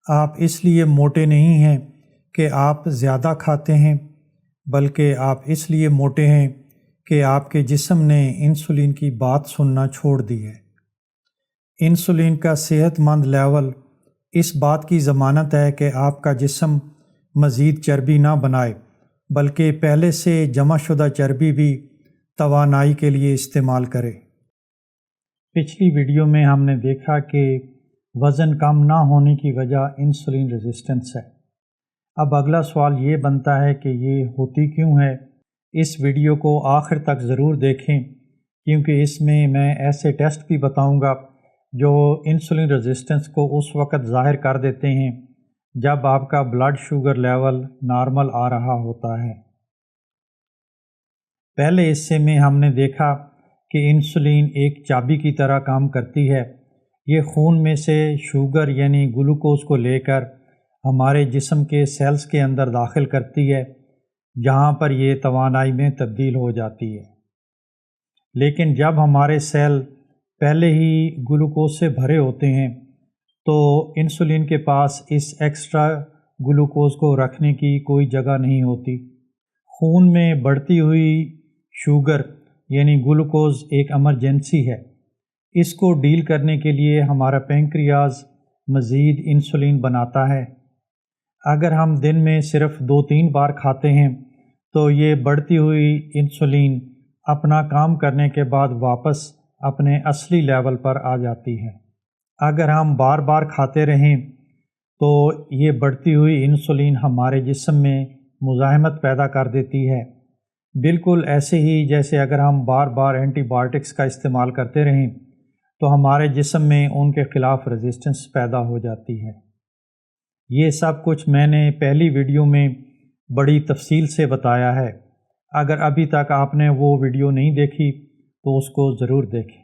آپ اس لیے موٹے نہیں ہیں کہ آپ زیادہ کھاتے ہیں، بلکہ آپ اس لیے موٹے ہیں کہ آپ کے جسم نے انسولین کی بات سننا چھوڑ دی ہے۔ انسولین کا صحت مند لیول اس بات کی ضمانت ہے کہ آپ کا جسم مزید چربی نہ بنائے، بلکہ پہلے سے جمع شدہ چربی بھی توانائی کے لیے استعمال کرے۔ پچھلی ویڈیو میں ہم نے دیکھا کہ وزن کم نہ ہونے کی وجہ انسولین ریزسٹنس ہے۔ اب اگلا سوال یہ بنتا ہے کہ یہ ہوتی کیوں ہے؟ اس ویڈیو کو آخر تک ضرور دیکھیں، کیونکہ اس میں ایسے ٹیسٹ بھی بتاؤں گا جو انسولین ریزسٹنس کو اس وقت ظاہر کر دیتے ہیں جب آپ کا بلڈ شوگر لیول نارمل آ رہا ہوتا ہے۔ پہلے حصے میں ہم نے دیکھا کہ انسولین ایک چابی کی طرح کام کرتی ہے۔ یہ خون میں سے شوگر یعنی گلوکوز کو لے کر ہمارے جسم کے سیلز کے اندر داخل کرتی ہے، جہاں پر یہ توانائی میں تبدیل ہو جاتی ہے۔ لیکن جب ہمارے سیل پہلے ہی گلوکوز سے بھرے ہوتے ہیں تو انسولین کے پاس اس ایکسٹرا گلوکوز کو رکھنے کی کوئی جگہ نہیں ہوتی۔ خون میں بڑھتی ہوئی شوگر یعنی گلوکوز ایک ایمرجنسی ہے۔ اس کو ڈیل کرنے کے لیے ہمارا پینکریاز مزید انسولین بناتا ہے۔ اگر ہم دن میں صرف 2-3 بار کھاتے ہیں تو یہ بڑھتی ہوئی انسولین اپنا کام کرنے کے بعد واپس اپنے اصلی لیول پر آ جاتی ہے۔ اگر ہم بار بار کھاتے رہیں تو یہ بڑھتی ہوئی انسولین ہمارے جسم میں مزاحمت پیدا کر دیتی ہے، بالکل ایسے ہی جیسے اگر ہم بار بار اینٹی بائیوٹکس کا استعمال کرتے رہیں تو ہمارے جسم میں ان کے خلاف ریزسٹنس پیدا ہو جاتی ہے۔ یہ سب کچھ میں نے پہلی ویڈیو میں بڑی تفصیل سے بتایا ہے۔ اگر ابھی تک آپ نے وہ ویڈیو نہیں دیکھی تو اس کو ضرور دیکھیں۔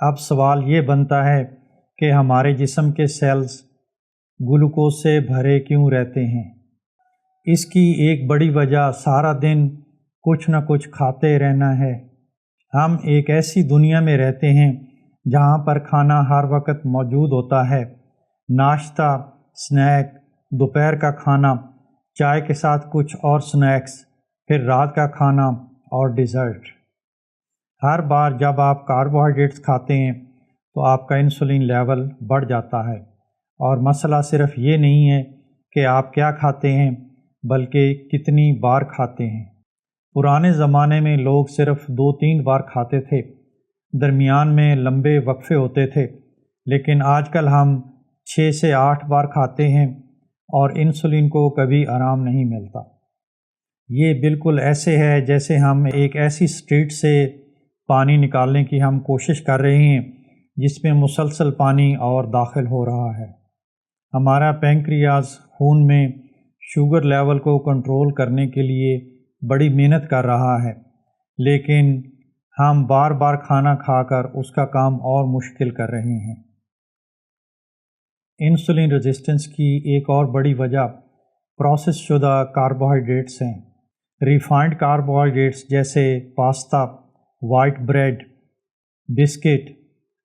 اب سوال یہ بنتا ہے کہ ہمارے جسم کے سیلز گلوکوز سے بھرے کیوں رہتے ہیں؟ اس کی ایک بڑی وجہ سارا دن کچھ نہ کچھ کھاتے رہنا ہے۔ ہم ایک ایسی دنیا میں رہتے ہیں جہاں پر کھانا ہر وقت موجود ہوتا ہے، ناشتہ، سنیک، دوپہر کا کھانا، چائے کے ساتھ کچھ اور سنیکس، پھر رات کا کھانا اور ڈیزرٹ۔ ہر بار جب آپ کاربوہائیڈریٹس کھاتے ہیں تو آپ کا انسولین لیول بڑھ جاتا ہے، اور مسئلہ صرف یہ نہیں ہے کہ آپ کیا کھاتے ہیں بلکہ کتنی بار کھاتے ہیں۔ پرانے زمانے میں لوگ صرف 2-3 بار کھاتے تھے، درمیان میں لمبے وقفے ہوتے تھے، لیکن آج کل ہم 6 سے 8 بار کھاتے ہیں اور انسولین کو کبھی آرام نہیں ملتا۔ یہ بالکل ایسے ہے جیسے ہم ایک ایسی سٹریٹ سے پانی نکالنے کی ہم کوشش کر رہے ہیں جس میں مسلسل پانی اور داخل ہو رہا ہے۔ ہمارا پینکریاز خون میں شوگر لیول کو کنٹرول کرنے کے لیے بڑی محنت کر رہا ہے، لیکن ہم بار بار کھانا کھا کر اس کا کام اور مشکل کر رہے ہیں۔ انسولین ریزسٹنس کی ایک اور بڑی وجہ پروسیس شدہ کاربوہائیڈریٹس ہیں۔ ریفائنڈ کاربوہائیڈریٹس جیسے pasta, white bread, biscuit,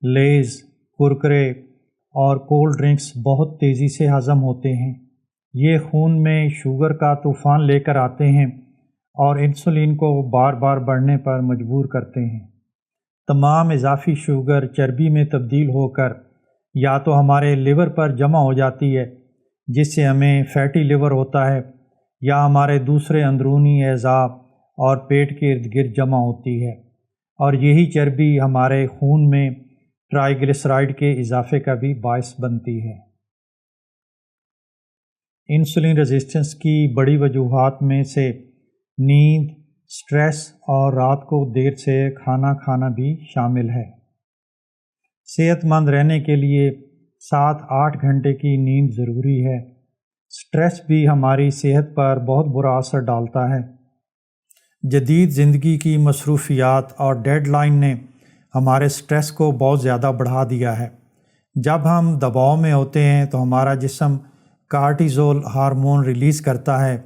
Lay's, Kurkure اور کولڈ ڈرنکس بہت تیزی سے ہضم ہوتے ہیں۔ یہ خون میں شوگر کا طوفان لے کر آتے ہیں اور انسولین کو بار بار بڑھنے پر مجبور کرتے ہیں۔ تمام اضافی شوگر چربی میں تبدیل ہو کر یا تو ہمارے لیور پر جمع ہو جاتی ہے، جس سے ہمیں فیٹی لیور ہوتا ہے، یا ہمارے دوسرے اندرونی اعضاء اور پیٹ کے ارد گرد جمع ہوتی ہے، اور یہی چربی ہمارے خون میں ٹرائیگلیسرائڈ کے اضافے کا بھی باعث بنتی ہے۔ انسولین ریزسٹنس کی بڑی وجوہات میں سے نیند، سٹریس اور رات کو دیر سے کھانا کھانا بھی شامل ہے۔ صحت مند رہنے کے لیے 7-8 گھنٹے کی نیند ضروری ہے۔ سٹریس بھی ہماری صحت پر بہت برا اثر ڈالتا ہے۔ جدید زندگی کی مصروفیات اور ڈیڈ لائن نے ہمارے سٹریس کو بہت زیادہ بڑھا دیا ہے۔ جب ہم دباؤ میں ہوتے ہیں تو ہمارا جسم کارٹیزول ہارمون ریلیز کرتا ہے،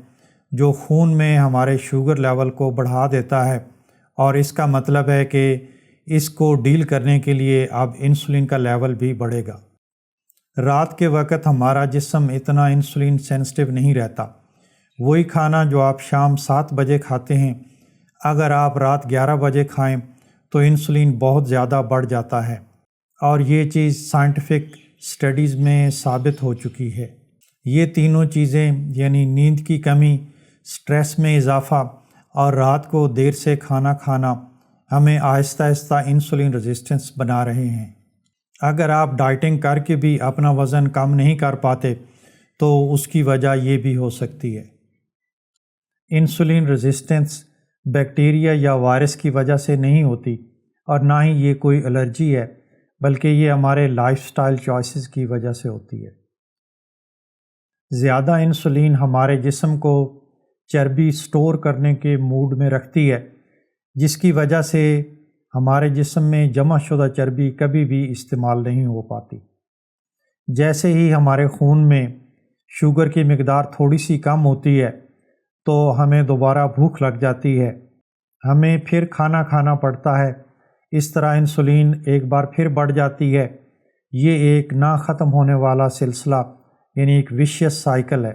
جو خون میں ہمارے شوگر لیول کو بڑھا دیتا ہے، اور اس کا مطلب ہے کہ اس کو ڈیل کرنے کے لیے اب انسولین کا لیول بھی بڑھے گا۔ رات کے وقت ہمارا جسم اتنا انسولین سینسٹیو نہیں رہتا۔ وہی کھانا جو آپ شام 7 بجے کھاتے ہیں، اگر آپ رات 11 بجے کھائیں تو انسولین بہت زیادہ بڑھ جاتا ہے، اور یہ چیز سائنٹیفک سٹڈیز میں ثابت ہو چکی ہے۔ یہ تینوں چیزیں یعنی نیند کی کمی، سٹریس میں اضافہ اور رات کو دیر سے کھانا کھانا ہمیں آہستہ آہستہ انسولین ریزسٹنس بنا رہے ہیں۔ اگر آپ ڈائٹنگ کر کے بھی اپنا وزن کم نہیں کر پاتے تو اس کی وجہ یہ بھی ہو سکتی ہے۔ انسولین ریزسٹنس بیکٹیریا یا وائرس کی وجہ سے نہیں ہوتی، اور نہ ہی یہ کوئی الرجی ہے، بلکہ یہ ہمارے لائف سٹائل چوائسز کی وجہ سے ہوتی ہے۔ زیادہ انسولین ہمارے جسم کو چربی سٹور کرنے کے موڈ میں رکھتی ہے، جس کی وجہ سے ہمارے جسم میں جمع شدہ چربی کبھی بھی استعمال نہیں ہو پاتی۔ جیسے ہی ہمارے خون میں شوگر کی مقدار تھوڑی سی کم ہوتی ہے تو ہمیں دوبارہ بھوک لگ جاتی ہے، ہمیں پھر کھانا کھانا پڑتا ہے، اس طرح انسولین ایک بار پھر بڑھ جاتی ہے۔ یہ ایک نہ ختم ہونے والا سلسلہ یعنی ایک ویشیس سائیکل ہے۔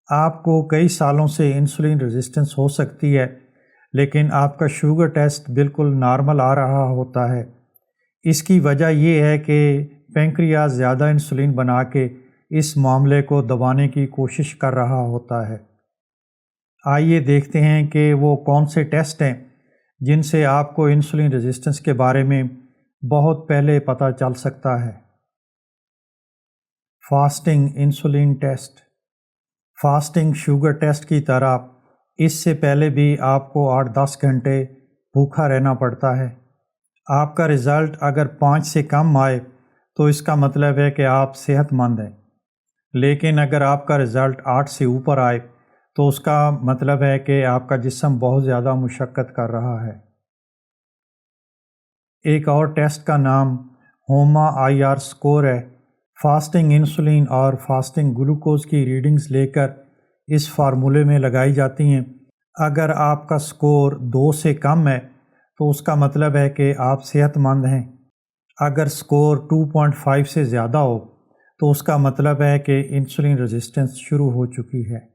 آپ کو کئی سالوں سے انسولین ریزسٹنس ہو سکتی ہے، لیکن آپ کا شوگر ٹیسٹ بالکل نارمل آ رہا ہوتا ہے۔ اس کی وجہ یہ ہے کہ پینکریاس زیادہ انسولین بنا کے اس معاملے کو دبانے کی کوشش کر رہا ہوتا ہے۔ آئیے دیکھتے ہیں کہ وہ کون سے ٹیسٹ ہیں جن سے آپ کو انسولین ریزسٹنس کے بارے میں بہت پہلے پتہ چل سکتا ہے۔ Fasting insulin test. Fasting sugar test کی طرح اس سے پہلے بھی آپ کو 8-10 گھنٹے بھوکا رہنا پڑتا ہے۔ آپ کا رزلٹ اگر 5 سے کم آئے تو اس کا مطلب ہے کہ آپ صحت مند ہیں، لیکن اگر آپ کا رزلٹ 8 سے اوپر آئے تو اس کا مطلب ہے کہ آپ کا جسم بہت زیادہ مشقت کر رہا ہے۔ ایک اور ٹیسٹ کا نام HOMA-IR سکور ہے۔ فاسٹنگ انسولین اور فاسٹنگ گلوکوز کی ریڈنگز لے کر اس فارمولے میں لگائی جاتی ہیں۔ اگر آپ کا سکور 2 سے کم ہے تو اس کا مطلب ہے کہ آپ صحت مند ہیں۔ اگر سکور 2.5 سے زیادہ ہو تو اس کا مطلب ہے کہ انسولین ریزسٹنس شروع ہو چکی ہے۔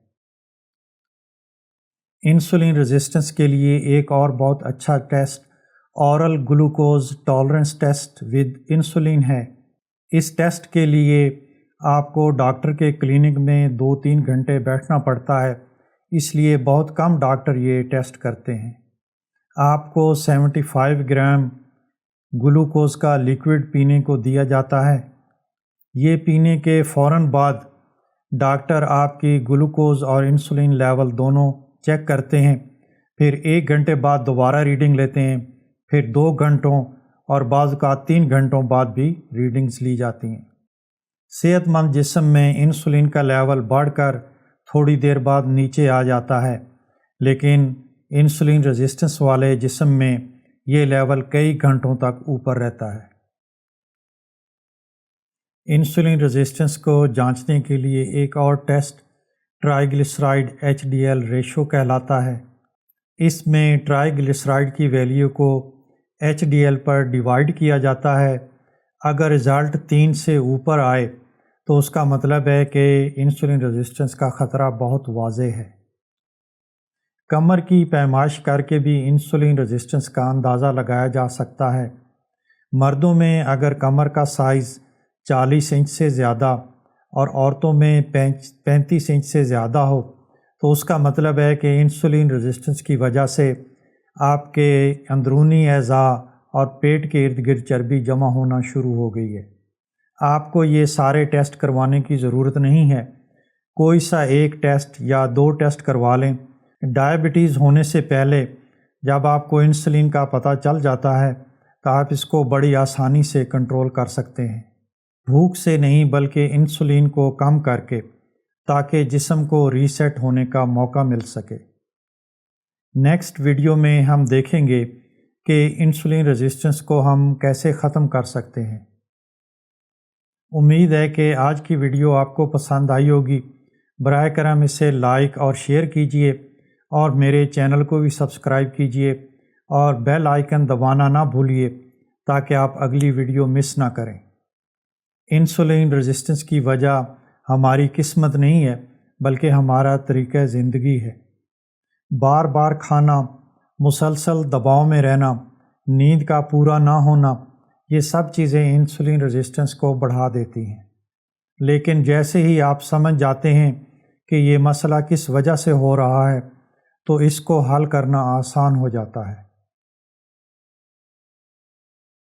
انسولین ریزسٹنس کے لیے ایک اور بہت اچھا test oral glucose tolerance test with insulin ہے۔ اس ٹیسٹ کے لیے آپ کو ڈاکٹر کے کلینک میں 2-3 گھنٹے بیٹھنا پڑتا ہے، اس لیے بہت کم ڈاکٹر یہ ٹیسٹ کرتے ہیں۔ آپ کو 75 گرام گلوکوز کا لیکوڈ پینے کو دیا جاتا ہے۔ یہ پینے کے فوراً بعد ڈاکٹر آپ کی گلوکوز اور انسولین لیول دونوں چیک کرتے ہیں، پھر 1 گھنٹے بعد دوبارہ ریڈنگ لیتے ہیں، پھر 2 گھنٹوں اور بعض اوقات 3 گھنٹوں بعد بھی ریڈنگز لی جاتی ہیں۔ صحت مند جسم میں انسولین کا لیول بڑھ کر تھوڑی دیر بعد نیچے آ جاتا ہے، لیکن انسولین ریزسٹنس والے جسم میں یہ لیول کئی گھنٹوں تک اوپر رہتا ہے۔ انسولین ریزسٹنس کو جانچنے کے لیے ایک اور ٹیسٹ ٹرائیگلیسرائڈ HDL ریشو کہلاتا ہے۔ اس میں ٹرائیگلیسرائڈ کی ویلیو کو HDL پر ڈیوائڈ کیا جاتا ہے۔ اگر رزلٹ 3 سے اوپر آئے تو اس کا مطلب ہے کہ انسولین ریزسٹنس کا خطرہ بہت واضح ہے۔ کمر کی پیمائش کر کے بھی انسولین ریزسٹنس کا اندازہ لگایا جا سکتا ہے۔ مردوں میں اگر کمر کا سائز 40 انچ سے زیادہ اور عورتوں میں 35 انچ سے زیادہ ہو تو اس کا مطلب ہے کہ انسولین ریزسٹنس کی وجہ سے آپ کے اندرونی اعضاء اور پیٹ کے ارد گرد چربی جمع ہونا شروع ہو گئی ہے۔ آپ کو یہ سارے ٹیسٹ کروانے کی ضرورت نہیں ہے، کوئی سا ایک ٹیسٹ یا 2 ٹیسٹ کروا لیں۔ ڈائبٹیز ہونے سے پہلے جب آپ کو انسولین کا پتہ چل جاتا ہے تو آپ اس کو بڑی آسانی سے کنٹرول کر سکتے ہیں، بھوک سے نہیں بلکہ انسولین کو کم کر کے، تاکہ جسم کو ریسیٹ ہونے کا موقع مل سکے۔ نیکسٹ ویڈیو میں ہم دیکھیں گے کہ انسولین ریزسٹنس کو ہم کیسے ختم کر سکتے ہیں۔ امید ہے کہ آج کی ویڈیو آپ کو پسند آئی ہوگی۔ براہ کرم اسے لائک اور شیئر کیجئے اور میرے چینل کو بھی سبسکرائب کیجئے اور بیل آئیکن دبانا نہ بھولیے تاکہ آپ اگلی ویڈیو مس نہ کریں۔ انسولین ریزسٹنس کی وجہ ہماری قسمت نہیں ہے بلکہ ہمارا طریقہ زندگی ہے۔ بار بار کھانا، مسلسل دباؤ میں رہنا، نیند کا پورا نہ ہونا، یہ سب چیزیں انسولین ریزسٹنس کو بڑھا دیتی ہیں۔ لیکن جیسے ہی آپ سمجھ جاتے ہیں کہ یہ مسئلہ کس وجہ سے ہو رہا ہے تو اس کو حل کرنا آسان ہو جاتا ہے۔